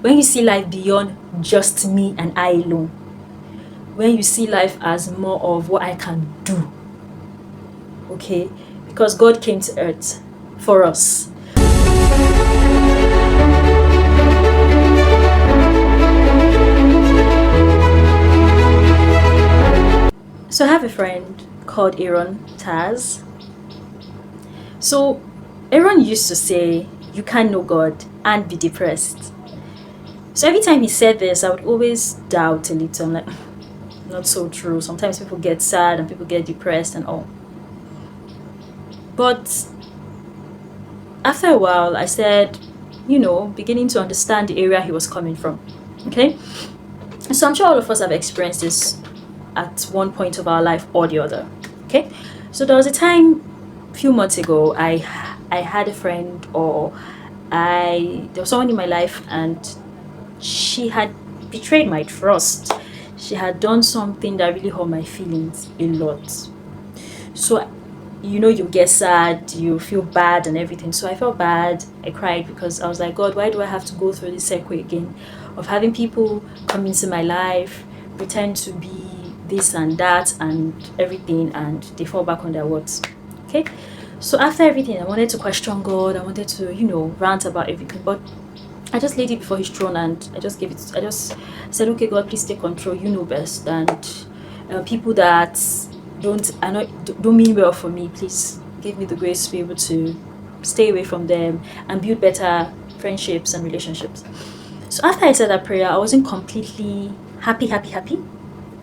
when you see life beyond just me and I alone, when you see life as more of what I can do, okay? Because God came to earth for us. So I have a friend called Aaron Taz. So Aaron used to say, you can't know God and be depressed. So every time he said this, I would always doubt a little. I'm like, not so true. Sometimes people get sad and people get depressed and all. But after a while, I said, beginning to understand the area he was coming from. Okay? So I'm sure all of us have experienced this at one point of our life or the other. Okay? So there was a time a few months ago, I had a friend, or there was someone in my life, and she had betrayed my trust. She had done something that really hurt my feelings a lot. So you get sad, you feel bad and everything. So I felt bad. I cried because I was like, God, why do I have to go through this circle again of having people come into my life, pretend to be this and that and everything, and they fall back on their words. Okay? So after everything, I wanted to question God. I wanted to, rant about everything. But I just laid it before his throne, and I just said, okay, God, please take control. You know best. And people that don't mean well for me, please give me the grace to be able to stay away from them and build better friendships and relationships. So after I said that prayer, I wasn't completely happy,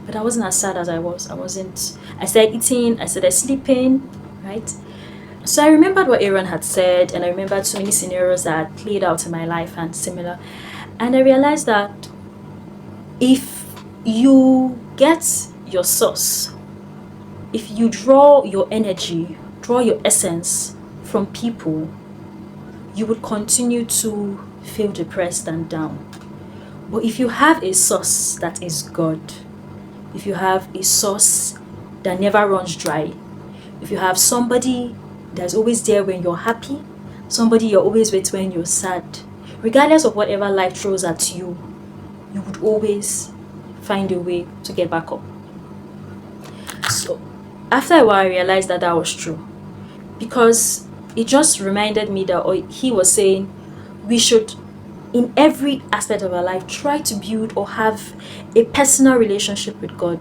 but I wasn't as sad as I was. I started eating, I started sleeping, right? So I remembered what Aaron had said, and I remembered so many scenarios that had played out in my life and similar. And I realized that if you get your source, if you draw your energy, draw your essence from people, you would continue to feel depressed and down. But if you have a source that is God, if you have a source that never runs dry, if you have somebody that's always there when you're happy, somebody you're always with when you're sad, regardless of whatever life throws at you, you would always find a way to get back up. So after a while, I realized that was true, because it just reminded me that he was saying we should, in every aspect of our life, try to build or have a personal relationship with God.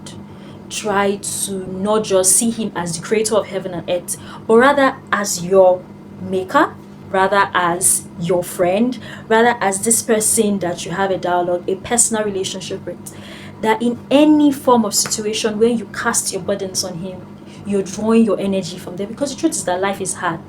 Try to not just see him as the creator of heaven and earth, but rather as your maker, rather as your friend, rather as this person that you have a dialogue, a personal relationship with. That in any form of situation where you cast your burdens on him, you're drawing your energy from there, because the truth is that life is hard,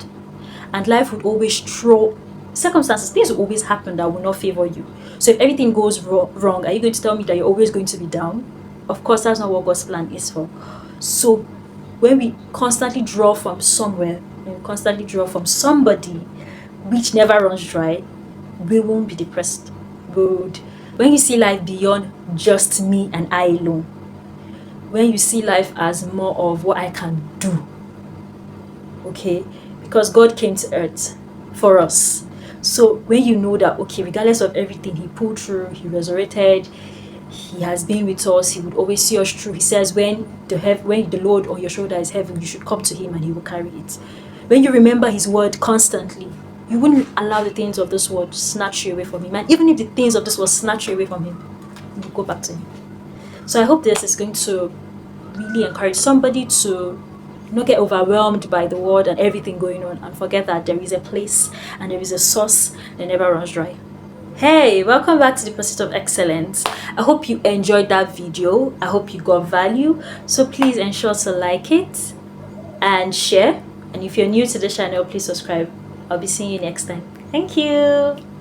and life would always throw circumstances, things will always happen that will not favor you. So if everything goes wrong, are you going to tell me that you're always going to be down? Of course, that's not what God's plan is for. So when we constantly draw from somewhere, when we constantly draw from somebody which never runs dry, we won't be depressed. Good. When you see life beyond just me and I alone, when you see life as more of what I can do, okay? Because God came to earth for us. So when you know that, okay, regardless of everything, he pulled through, he resurrected, he has been with us, he would always see us through. He says when the load on your shoulder is heavy, you should come to him and he will carry it. When you remember his word constantly, you wouldn't allow the things of this world to snatch you away from him. And even if the things of this world snatch you away from him, you will go back to him. So I hope this is going to really encourage somebody to not get overwhelmed by the world and everything going on, and forget that there is a place and there is a source that never runs dry. Hey, welcome back to the Pursuit of Excellence. I hope you enjoyed that video. I hope you got value. So please ensure to like it and share. And if you're new to the channel, please subscribe. I'll be seeing you next time. Thank you.